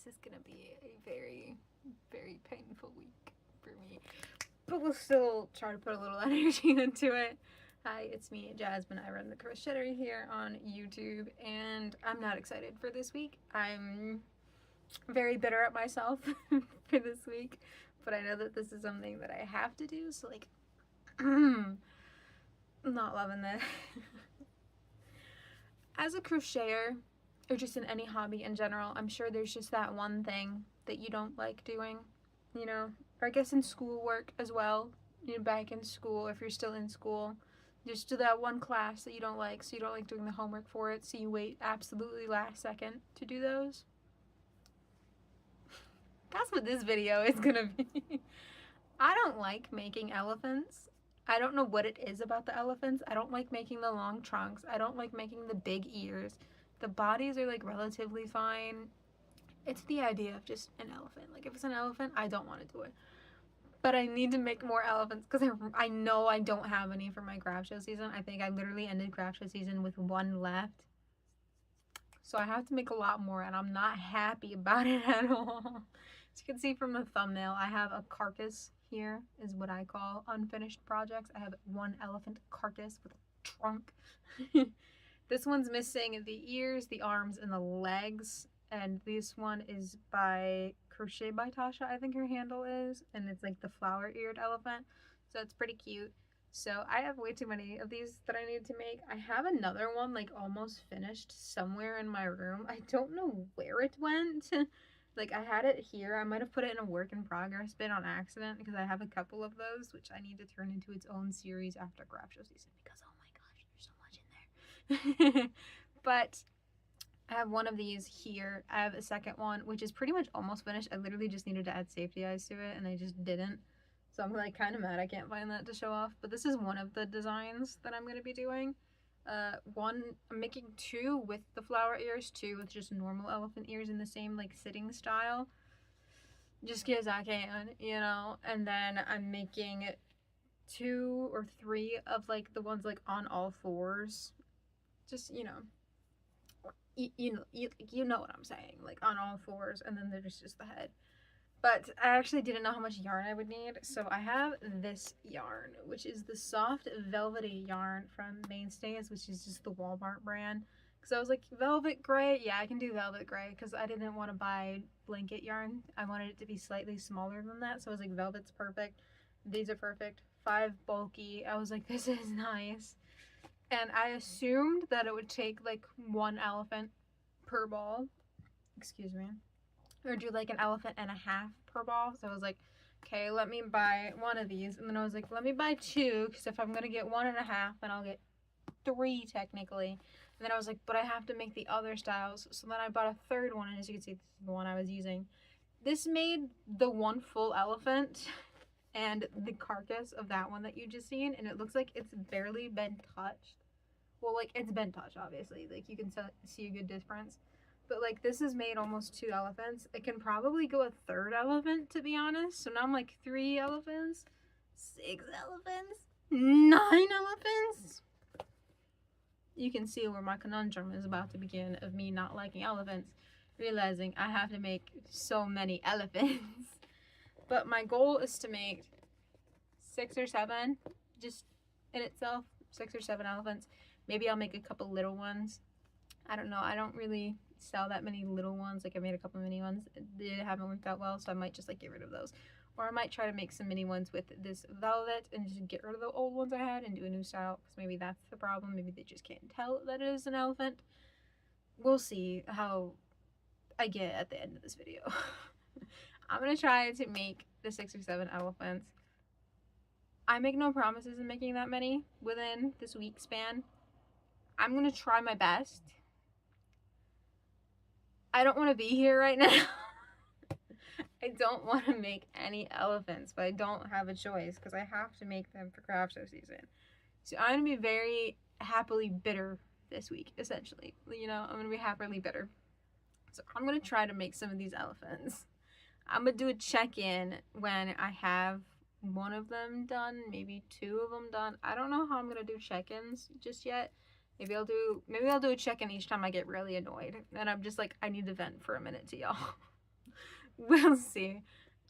this is gonna be a very, very painful week for me. But we'll still try to put a little energy into it. Hi, it's me, Jasmine. I run the Crochetery here on YouTube, and I'm not excited for this week. I'm very bitter at myself for this week, but I know that this is something that I have to do, so like, I'm not loving this. As a crocheter, or just in any hobby in general, I'm sure there's just that one thing that you don't like doing, you know, or I guess in schoolwork as well, you know, back in school, if you're still in school, just do that one class that you don't like, so you don't like doing the homework for it, so you wait absolutely last second to do those. That's what this video is gonna be. I don't like making elephants. I don't know what it is about the elephants. I don't like making the long trunks. I don't like making the big ears. The bodies are like relatively fine. It's the idea of just an elephant. Like if it's an elephant, I don't want to do it. But I need to make more elephants because I know I don't have any for my craft show season. I think I literally ended craft show season with one left. So I have to make a lot more, and I'm not happy about it at all. As you can see from the thumbnail, I have a carcass here, is what I call unfinished projects. I have one elephant carcass with a trunk. This one's missing the ears, the arms, and the legs. And this one is by Crochet by Tasha, I think her handle is. And it's like the flower-eared elephant. So it's pretty cute. So I have way too many of these that I need to make. I have another one like almost finished somewhere in my room. I don't know where it went. Like I had it here. I might have put it in a work in progress bin on accident because I have a couple of those, which I need to turn into its own series after craft show season because oh my gosh, there's so much in there. But I have one of these here. I have a second one, which is pretty much almost finished. I literally just needed to add safety eyes to it and I just didn't. So I'm like kind of mad I can't find that to show off. But this is one of the designs that I'm going to be doing. I'm making two with the flower ears, two with just normal elephant ears in the same like sitting style. Just because I can, you know. And then I'm making 2 or 3 of like the ones like on all fours. Just, you know. You know what I'm saying. Like on all fours. And then there's just the head. But I actually didn't know how much yarn I would need, so I have this yarn, which is the soft velvety yarn from Mainstays, which is just the Walmart brand. Because I was like, velvet gray? Yeah, I can do velvet gray, because I didn't want to buy blanket yarn. I wanted it to be slightly smaller than that, so I was like, velvet's perfect. These are perfect. 5 bulky. I was like, this is nice. And I assumed that it would take like 1 elephant per ball. Excuse me. Or do like an elephant and a half per ball. So I was like, okay, let me buy one of these. And then I was like, let me buy 2, because if I'm going to get 1.5, then I'll get 3 technically. And then I was like, but I have to make the other styles. So then I bought a 3rd one, and as you can see, this is the one I was using. This made the one full elephant and the carcass of that one that you just seen. And it looks like it's barely been touched. Well, like, it's been touched, obviously. Like, you can see a good difference. But like this has made almost 2 elephants. It can probably go a 3rd elephant, to be honest. So now I'm like 3 elephants, 6 elephants, 9 elephants. You can see where my conundrum is about to begin of me not liking elephants, realizing I have to make so many elephants. But my goal is to make 6 or 7, just in itself, 6 or 7 elephants. Maybe I'll make a couple little ones. I don't know. I don't really sell that many little ones. Like I made a couple mini ones. They haven't worked out well, so I might just like get rid of those. Or I might try to make some mini ones with this velvet and just get rid of the old ones I had and do a new style, because maybe that's the problem. Maybe they just can't tell that it is an elephant. We'll see how I get at the end of this video. I'm gonna try to make the 6 or 7 elephants. I make no promises in making that many within this week span. I'm gonna try my best. I don't want to be here right now. I don't want to make any elephants, but I don't have a choice because I have to make them for craft show season. So I'm going to be very happily bitter this week, essentially. You know, I'm going to be happily bitter. So I'm going to try to make some of these elephants. I'm going to do a check-in when I have one of them done, maybe 2 of them done. I don't know how I'm going to do check-ins just yet. Maybe I'll do a check-in each time I get really annoyed. And I'm just like, I need to vent for a minute to y'all. We'll see.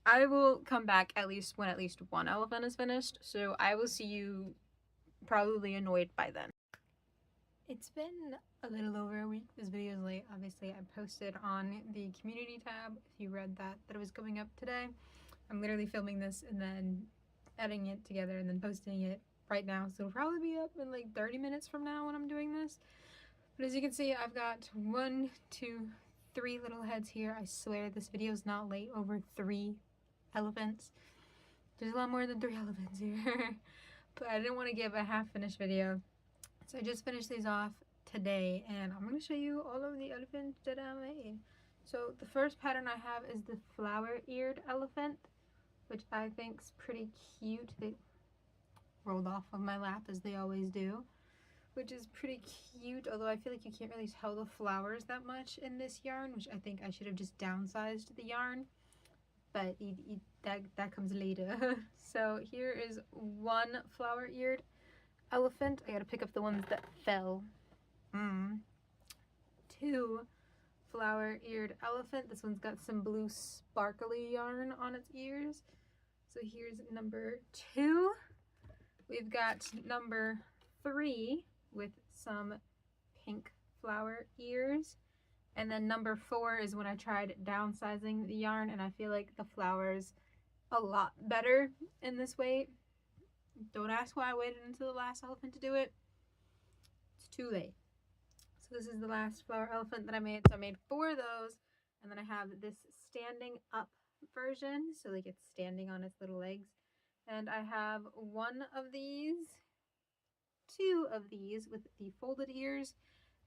I will come back at least when at least one elephant is finished, so I will see you probably annoyed by then. It's been a little over a week. This video is late. Obviously, I posted on the community tab, if you read that it was coming up today. I'm literally filming this and then editing it together and then posting it right now, so it'll probably be up in like 30 minutes from now when I'm doing this. But as you can see, I've got 1, 2, 3 little heads here. I swear this video is not late over 3 elephants. There's a lot more than 3 elephants here. But I didn't want to give a half-finished video. So I just finished these off today, and I'm going to show you all of the elephants that I made. So the first pattern I have is the flower-eared elephant, which I think is pretty cute. They rolled off of my lap as they always do, which is pretty cute, although I feel like you can't really tell the flowers that much in this yarn, which I think I should have just downsized the yarn, but that comes later. So here is one flower-eared elephant. I gotta pick up the ones that fell. 2 flower-eared elephant. This one's got some blue sparkly yarn on its ears. So here's number 2. We've got number 3 with some pink flower ears. And then number 4 is when I tried downsizing the yarn, and I feel like the flowers a lot better in this way. Don't ask why I waited until the last elephant to do it. It's too late. So this is the last flower elephant that I made. So I made 4 of those, and then I have this standing up version, so like it's standing on its little legs. And I have 1 of these, 2 of these with the folded ears,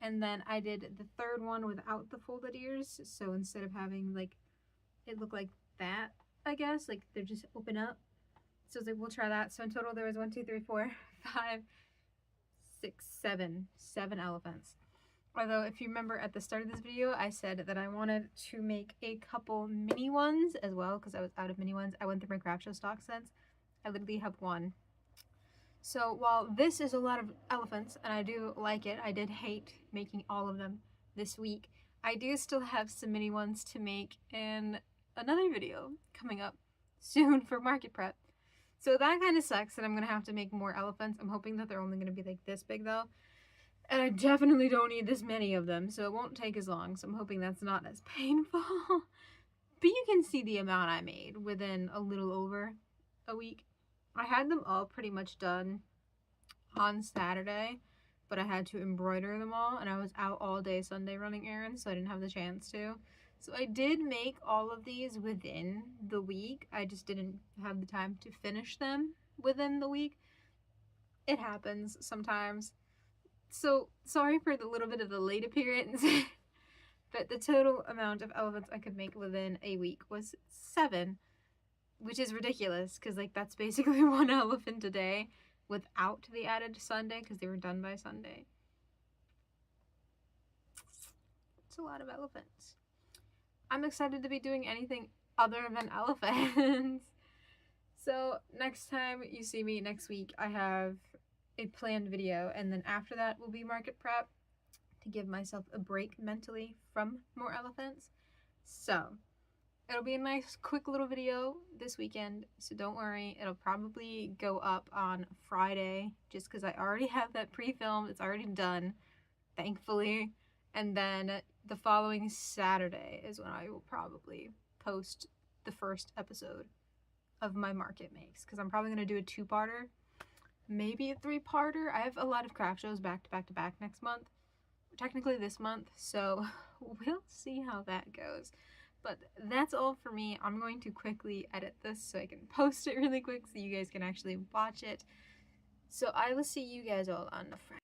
and then I did the 3rd one without the folded ears. So instead of having like it look like that, I guess, like they're just open up. So I was like, we'll try that. So in total there was 1, 2, 3, 4, 5, 6, 7 elephants. Although if you remember at the start of this video, I said that I wanted to make a couple mini ones as well, because I was out of mini ones. I went through my craft show stock since. I literally have 1. So while this is a lot of elephants, and I do like it, I did hate making all of them this week, I do still have some mini ones to make in another video coming up soon for market prep. So that kind of sucks that I'm going to have to make more elephants. I'm hoping that they're only going to be like this big though. And I definitely don't need this many of them, so it won't take as long. So I'm hoping that's not as painful. But you can see the amount I made within a little over a week. I had them all pretty much done on Saturday, but I had to embroider them all, and I was out all day Sunday running errands, so I didn't have the chance to. So I did make all of these within the week. I just didn't have the time to finish them within the week. It happens sometimes. So sorry for the little bit of the late appearance. But the total amount of elephants I could make within a week was 7, which is ridiculous because like that's basically 1 elephant a day without the added Sunday because they were done by Sunday. It's a lot of elephants. I'm excited to be doing anything other than elephants. So next time you see me next week, I have a planned video, and then after that will be market prep to give myself a break mentally from more elephants. So it'll be a nice quick little video this weekend, so don't worry, it'll probably go up on Friday just because I already have that pre-filmed. It's already done, thankfully. And then the following Saturday is when I will probably post the first episode of my market makes, because I'm probably going to do a 2-parter, maybe a 3-parter. I have a lot of craft shows back to back to back next month, technically this month, so we'll see how that goes. But that's all for me. I'm going to quickly edit this so I can post it really quick so you guys can actually watch it. So I will see you guys all on Friday.